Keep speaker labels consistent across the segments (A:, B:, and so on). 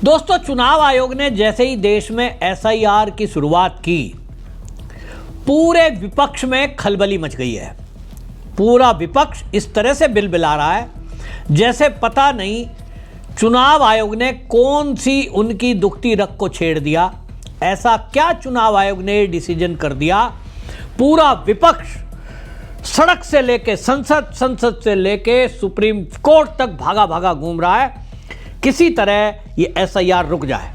A: दोस्तों, चुनाव आयोग ने जैसे ही देश में एसआईआर की शुरुआत की, पूरे विपक्ष में खलबली मच गई है। पूरा विपक्ष इस तरह से बिलबिला रहा है जैसे पता नहीं चुनाव आयोग ने कौन सी उनकी दुखती रग को छेड़ दिया। ऐसा क्या चुनाव आयोग ने डिसीजन कर दिया। पूरा विपक्ष सड़क से लेके संसद, संसद से लेके सुप्रीम कोर्ट तक भागा भागा घूम रहा है, किसी तरह ये एसआईआर रुक जाए।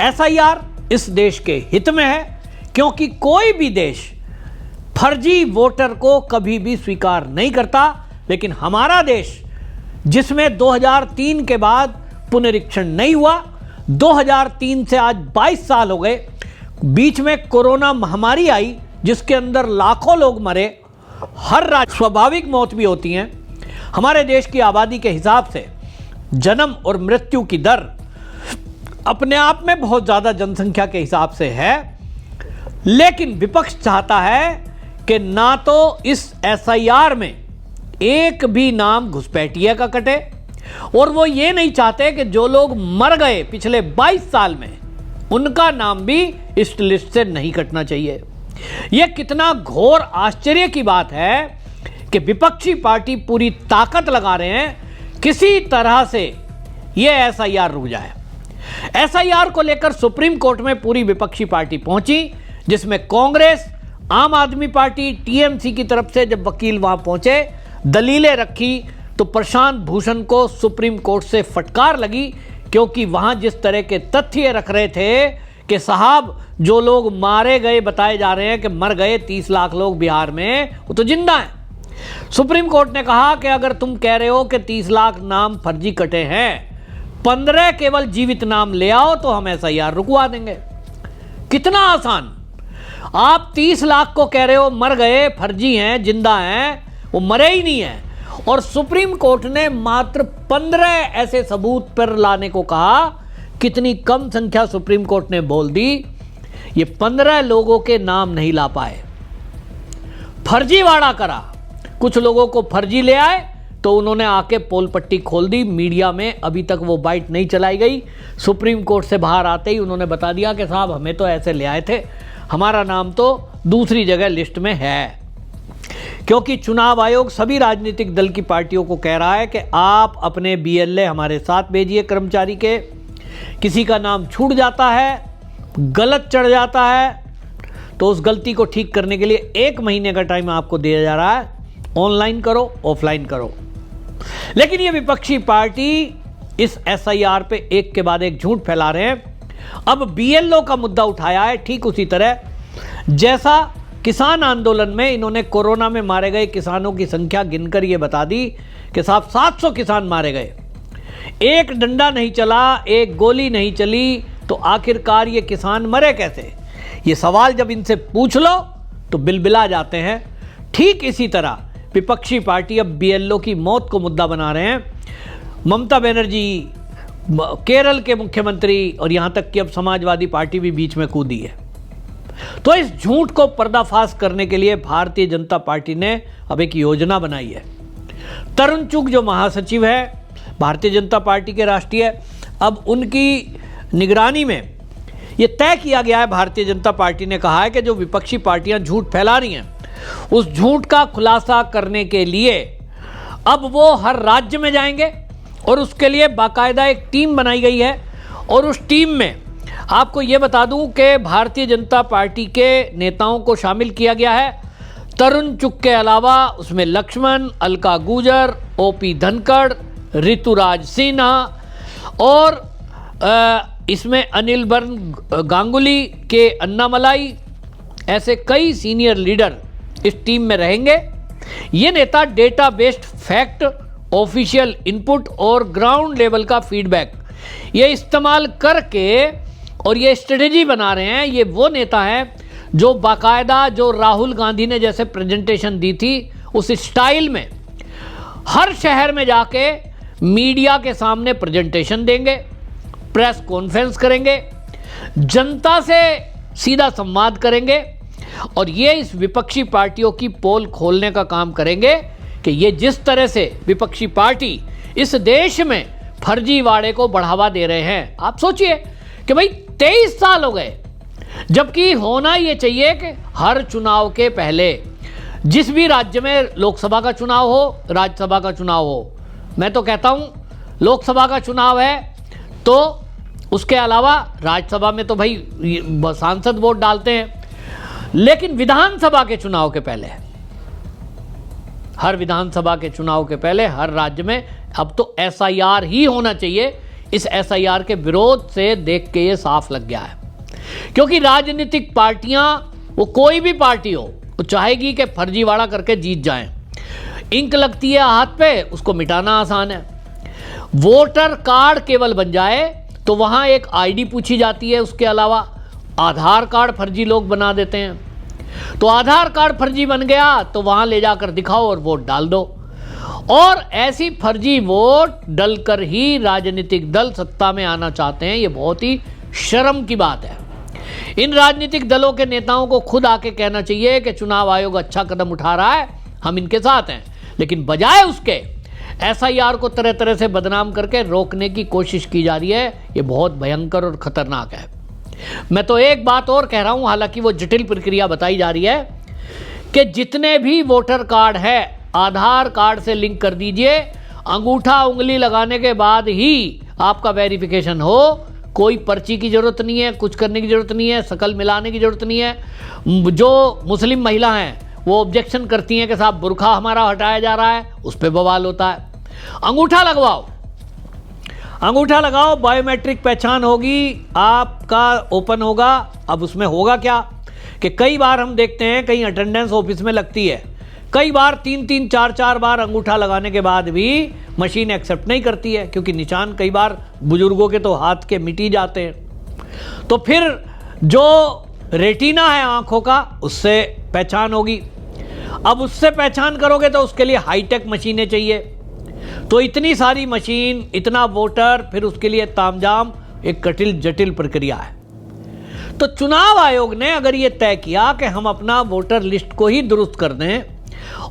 A: एसआईआर इस देश के हित में है, क्योंकि कोई भी देश फर्जी वोटर को कभी भी स्वीकार नहीं करता। लेकिन हमारा देश, जिसमें 2003 के बाद पुनरीक्षण नहीं हुआ, 2003 से आज 22 साल हो गए, बीच में कोरोना महामारी आई जिसके अंदर लाखों लोग मरे, हर राज्य स्वाभाविक मौत भी होती हैं। हमारे देश की आबादी के हिसाब से जन्म और मृत्यु की दर अपने आप में बहुत ज़्यादा जनसंख्या के हिसाब से है, लेकिन विपक्ष चाहता है कि ना तो इस एसआईआर में एक भी नाम घुसपैठिया का कटे, और वो ये नहीं चाहते कि जो लोग मर गए पिछले 22 साल में उनका नाम भी इस लिस्ट से नहीं कटना चाहिए। यह कितना घोर आश्चर्य की बात है कि विपक्षी पार्टी पूरी ताकत लगा रहे हैं किसी तरह से यह एसआईआर रुक जाए। एसआईआर को लेकर सुप्रीम कोर्ट में पूरी विपक्षी पार्टी पहुंची, जिसमें कांग्रेस, आम आदमी पार्टी, टीएमसी की तरफ से जब वकील वहां पहुंचे, दलीलें रखी, तो प्रशांत भूषण को सुप्रीम कोर्ट से फटकार लगी, क्योंकि वहां जिस तरह के तथ्य रख रहे थे कि साहब जो लोग मारे गए बताए जा रहे हैं कि मर गए 30 लाख लोग बिहार में, वो तो जिंदा हैं। सुप्रीम कोर्ट ने कहा कि अगर तुम कह रहे हो कि 30 लाख नाम फर्जी कटे हैं, 15 केवल जीवित नाम ले आओ तो हम एसआईआर रुकवा देंगे। कितना आसान। आप 30 लाख को कह रहे हो मर गए, फर्जी हैं, जिंदा हैं, वो मरे ही नहीं है, और सुप्रीम कोर्ट ने मात्र 15 ऐसे सबूत पर लाने को कहा। कितनी कम संख्या सुप्रीम कोर्ट ने बोल दी। ये 15 लोगों के नाम नहीं ला पाए, फर्जीवाड़ा करा। कुछ लोगों को फर्जी ले आए तो उन्होंने आके पोल पट्टी खोल दी। मीडिया में अभी तक वो बाइट नहीं चलाई गई। सुप्रीम कोर्ट से बाहर आते ही उन्होंने बता दिया कि साहब हमें तो ऐसे ले आए थे, हमारा नाम तो दूसरी जगह लिस्ट में है। क्योंकि चुनाव आयोग सभी राजनीतिक दल की पार्टियों को कह रहा है कि आप अपने बीएलए हमारे साथ भेजिए कर्मचारी के। किसी का नाम छूट जाता है, गलत चढ़ जाता है, तो उस गलती को ठीक करने के लिए 1 महीने का टाइम आपको दिया जा रहा है। ऑनलाइन करो, ऑफलाइन करो। लेकिन ये विपक्षी पार्टी इस एसआईआर पे एक के बाद एक झूठ फैला रहे हैं। अब बीएलओ का मुद्दा उठाया है, ठीक उसी तरह जैसा किसान आंदोलन में इन्होंने कोरोना में मारे गए किसानों की संख्या गिनकर ये बता दी कि साहब 700 किसान मारे गए, एक डंडा नहीं चला, एक गोली नहीं चली, तो आखिरकार ये किसान मरे कैसे? ये सवाल जब इनसे पूछ लो तो बिलबिला जाते हैं। ठीक इसी तरह विपक्षी पार्टी अब बीएलओ की मौत को मुद्दा बना रहे हैं। ममता बनर्जी, केरल के मुख्यमंत्री, और यहां तक कि अब समाजवादी पार्टी भी बीच में कूदी है। तो इस झूठ को पर्दाफाश करने के लिए भारतीय जनता पार्टी ने अब एक योजना बनाई है। तरुण चुग जो महासचिव है भारतीय जनता पार्टी के राष्ट्रीय, अब उनकी निगरानी में यह तय किया गया है। भारतीय जनता पार्टी ने कहा है कि जो विपक्षी पार्टियां झूठ फैला रही हैं, उस झूठ का खुलासा करने के लिए अब वो हर राज्य में जाएंगे, और उसके लिए बाकायदा एक टीम बनाई गई है। और उस टीम में आपको ये बता दूं कि भारतीय जनता पार्टी के नेताओं को शामिल किया गया है। तरुण चुग के अलावा उसमें लक्ष्मण, अलका गुजर, ओपी धनखड़, ऋतुराज सिन्हा, और इसमें अनिल बर्न गांगुली के अन्नामलाई, ऐसे कई सीनियर लीडर इस टीम में रहेंगे। ये नेता data based fact, official input और ग्राउंड लेवल का फीडबैक ये इस्तेमाल करके और ये स्ट्रेटेजी बना रहे हैं। ये वो नेता हैं जो बाकायदा, जो राहुल गांधी ने जैसे प्रेजेंटेशन दी थी उस स्टाइल में हर शहर में जाके मीडिया के सामने प्रेजेंटेशन देंगे, प्रेस कॉन्फ्रेंस करेंगे, जनता से सीधा संवाद करेंगे, और ये इस विपक्षी पार्टियों की पोल खोलने का काम करेंगे कि ये जिस तरह से विपक्षी पार्टी इस देश में फर्जीवाड़े को बढ़ावा दे रहे हैं। आप सोचिए कि भाई 23 साल हो गए, जबकि होना ये चाहिए कि हर चुनाव के पहले, जिस भी राज्य में लोकसभा का चुनाव हो, राज्यसभा का चुनाव हो, मैं तो कहता हूं लोकसभा का चुनाव है तो उसके अलावा राज्यसभा में तो भाई सांसद वोट डालते हैं, लेकिन विधानसभा के चुनाव के पहले, हर विधानसभा के चुनाव के पहले हर राज्य में अब तो एसआईआर ही होना चाहिए। इस एसआईआर के विरोध से देख के ये साफ लग गया है, क्योंकि राजनीतिक पार्टियां, वो कोई भी पार्टी हो, वो चाहेगी कि फर्जीवाड़ा करके जीत जाएं। इंक लगती है हाथ पे, उसको मिटाना आसान है। वोटर कार्ड केवल बन जाए तो वहां एक आईडी पूछी जाती है, उसके अलावा आधार कार्ड फर्जी लोग बना देते हैं। तो आधार कार्ड फर्जी बन गया तो वहां ले जाकर दिखाओ और वोट डाल दो, और ऐसी फर्जी वोट डलकर ही राजनीतिक दल सत्ता में आना चाहते हैं। ये बहुत ही शर्म की बात है। इन राजनीतिक दलों के नेताओं को खुद आके कहना चाहिए कि चुनाव आयोग अच्छा कदम उठा रहा है, हम इनके साथ हैं, लेकिन बजाय उसके एसआईआर को तरह तरह से बदनाम करके रोकने की कोशिश की जा रही है। ये बहुत भयंकर और खतरनाक है। मैं तो एक बात और कह रहा हूं, हालांकि वो जटिल प्रक्रिया बताई जा रही है कि जितने भी वोटर कार्ड है आधार कार्ड से लिंक कर दीजिए, अंगूठा उंगली लगाने के बाद ही आपका वेरिफिकेशन हो। कोई पर्ची की जरूरत नहीं है, कुछ करने की जरूरत नहीं है, शकल मिलाने की जरूरत नहीं है। जो मुस्लिम महिला हैं वो ऑब्जेक्शन करती हैं कि साहब बुर्का हमारा हटाया जा रहा है, उस पर बवाल होता है। अंगूठा लगवाओ, अंगूठा लगाओ, बायोमेट्रिक पहचान होगी, आपका ओपन होगा। अब उसमें होगा क्या कि कई बार हम देखते हैं कहीं अटेंडेंस ऑफिस में लगती है, कई बार 3-3, 4-4 बार अंगूठा लगाने के बाद भी मशीन एक्सेप्ट नहीं करती है, क्योंकि निशान कई बार बुजुर्गों के तो हाथ के मिट ही जाते हैं। तो फिर जो रेटिना है आंखों का, उससे पहचान होगी। अब उससे पहचान करोगे तो उसके लिए हाईटेक मशीनें चाहिए। तो इतनी सारी मशीन, इतना वोटर, फिर उसके लिए तामझाम, एक कठिन जटिल प्रक्रिया है। तो चुनाव आयोग ने अगर ये तय किया कि हम अपना वोटर लिस्ट को ही दुरुस्त कर दें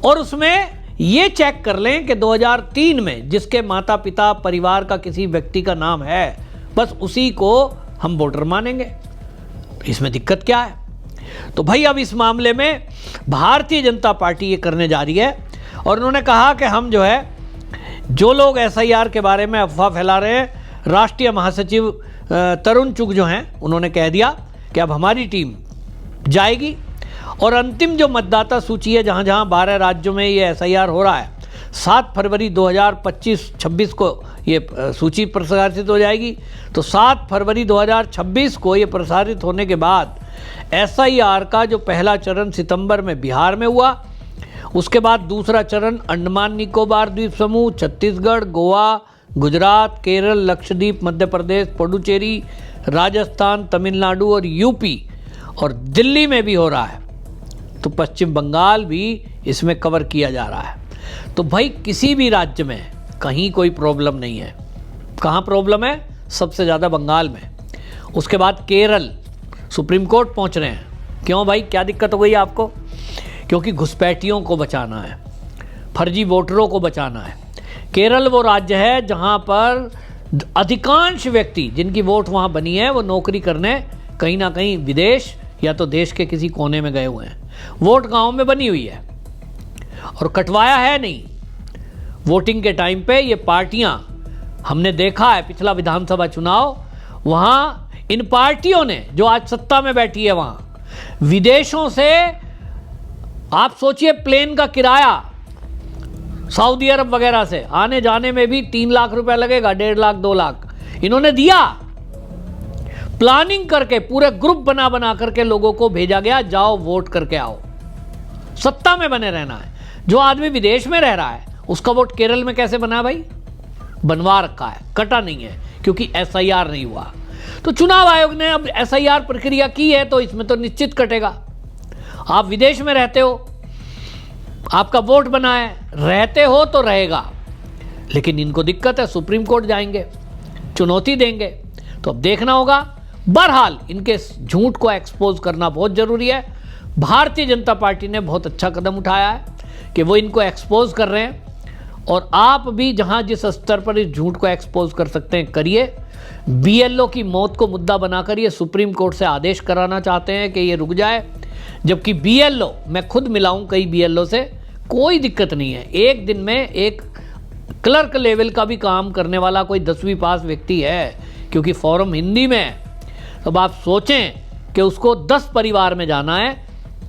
A: और उसमें ये चेक कर लें कि 2003 में जिसके माता पिता परिवार का किसी व्यक्ति का नाम है, बस उसी को हम वोटर मानेंगे, इसमें दिक्कत क्या है? तो भाई अब इस मामले में भारतीय जनता पार्टी ये करने जा रही है, और उन्होंने कहा कि हम जो है, जो लोग एसआईआर के बारे में अफवाह फैला रहे हैं, राष्ट्रीय महासचिव तरुण चुग जो हैं, उन्होंने कह दिया कि अब हमारी टीम जाएगी और अंतिम जो मतदाता सूची है, जहां जहां 12 राज्यों में ये एसआईआर हो रहा है, 7 फरवरी 2025-26 को ये सूची प्रसारित हो जाएगी। तो 7 फरवरी 2026 को ये प्रसारित होने के बाद एसआईआर का जो पहला चरण सितंबर में बिहार में हुआ, उसके बाद दूसरा चरण अंडमान निकोबार द्वीप समूह, छत्तीसगढ़, गोवा, गुजरात, केरल, लक्षद्वीप, मध्य प्रदेश, पुडुचेरी, राजस्थान, तमिलनाडु और यूपी और दिल्ली में भी हो रहा है। तो पश्चिम बंगाल भी इसमें कवर किया जा रहा है। तो भाई किसी भी राज्य में कहीं कोई प्रॉब्लम नहीं है। कहाँ प्रॉब्लम है? सबसे ज़्यादा बंगाल में, उसके बाद केरल, सुप्रीम कोर्ट पहुँच रहे हैं। क्यों भाई, क्या दिक्कत हो गई आपको? क्योंकि घुसपैठियों को बचाना है, फर्जी वोटरों को बचाना है। केरल वो राज्य है जहाँ पर अधिकांश व्यक्ति जिनकी वोट वहाँ बनी है वो नौकरी करने कहीं ना कहीं विदेश या तो देश के किसी कोने में गए हुए हैं। वोट गांव में बनी हुई है और कटवाया है नहीं। वोटिंग के टाइम पे ये पार्टियां, हमने देखा है पिछला विधानसभा चुनाव, वहाँ इन पार्टियों ने जो आज सत्ता में बैठी है, वहाँ विदेशों से, आप सोचिए प्लेन का किराया सऊदी अरब वगैरह से आने जाने में भी 3 लाख रुपए लगेगा, 1.5 लाख 2 लाख इन्होंने दिया। प्लानिंग करके पूरे ग्रुप बना बना करके लोगों को भेजा गया, जाओ वोट करके आओ। सत्ता में बने रहना है। जो आदमी विदेश में रह रहा है उसका वोट केरल में कैसे बना भाई? बनवा रखा है, कटा नहीं है, क्योंकि एसआईआर नहीं हुआ। तो चुनाव आयोग ने अब एसआईआर प्रक्रिया की है तो इसमें तो निश्चित कटेगा। आप विदेश में रहते हो, आपका वोट बना है, रहते हो तो रहेगा, लेकिन इनको दिक्कत है, सुप्रीम कोर्ट जाएंगे, चुनौती देंगे। तो अब देखना होगा। बहरहाल इनके झूठ को एक्सपोज करना बहुत जरूरी है। भारतीय जनता पार्टी ने बहुत अच्छा कदम उठाया है कि वो इनको एक्सपोज कर रहे हैं और आप भी जहां जिस स्तर पर इस झूठ को एक्सपोज कर सकते हैं करिए। बीएलओ की मौत को मुद्दा बनाकर ये सुप्रीम कोर्ट से आदेश कराना चाहते हैं कि ये रुक जाए, जबकि बीएलओ, मैं खुद मिला हूं कई बीएलओ से, कोई दिक्कत नहीं है। एक दिन में एक क्लर्क लेवल का भी काम करने वाला कोई 10वीं पास व्यक्ति है, क्योंकि फॉर्म हिंदी में है। अब आप सोचें कि उसको 10 परिवार में जाना है,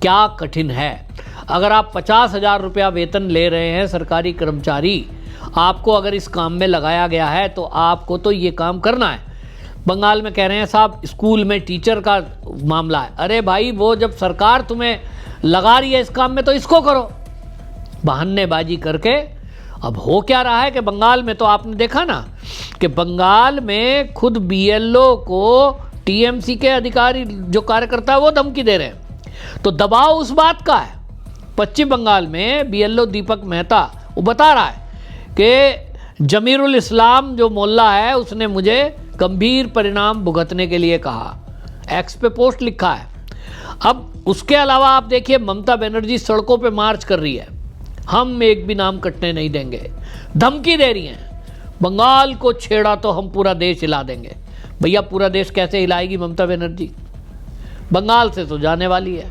A: क्या कठिन है। अगर आप 50,000 रुपया वेतन ले रहे हैं सरकारी कर्मचारी, आपको अगर इस काम में लगाया गया है तो आपको तो ये काम करना है। बंगाल में कह रहे हैं साहब स्कूल में टीचर का मामला है। अरे भाई, वो जब सरकार तुम्हें लगा रही है इस काम में तो इसको करो, बहानेबाजी करके। अब हो क्या रहा है कि बंगाल में तो आपने देखा ना कि बंगाल में खुद बीएलओ को टीएमसी के अधिकारी जो कार्यकर्ता है वो धमकी दे रहे हैं। तो दबाव उस बात का है। पश्चिम बंगाल में बीएलओ दीपक मेहता वो बता रहा है कि जमीरुल इस्लाम जो मोल्ला है उसने मुझे गंभीर परिणाम भुगतने के लिए कहा। एक्स पे पोस्ट लिखा है। अब उसके अलावा आप देखिए ममता बनर्जी सड़कों पे मार्च कर रही है, हम एक भी नाम कटने नहीं देंगे, धमकी दे रही हैं, बंगाल को छेड़ा तो हम पूरा देश हिला देंगे। भैया पूरा देश कैसे हिलाएगी ममता बनर्जी, बंगाल से तो जाने वाली है।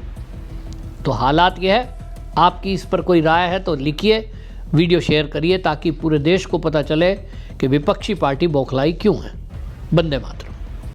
A: तो हालात ये है। आपकी इस पर कोई राय है तो लिखिए, वीडियो शेयर करिए ताकि पूरे देश को पता चले कि विपक्षी पार्टी बौखलाई क्यों है। वंदे मातरम।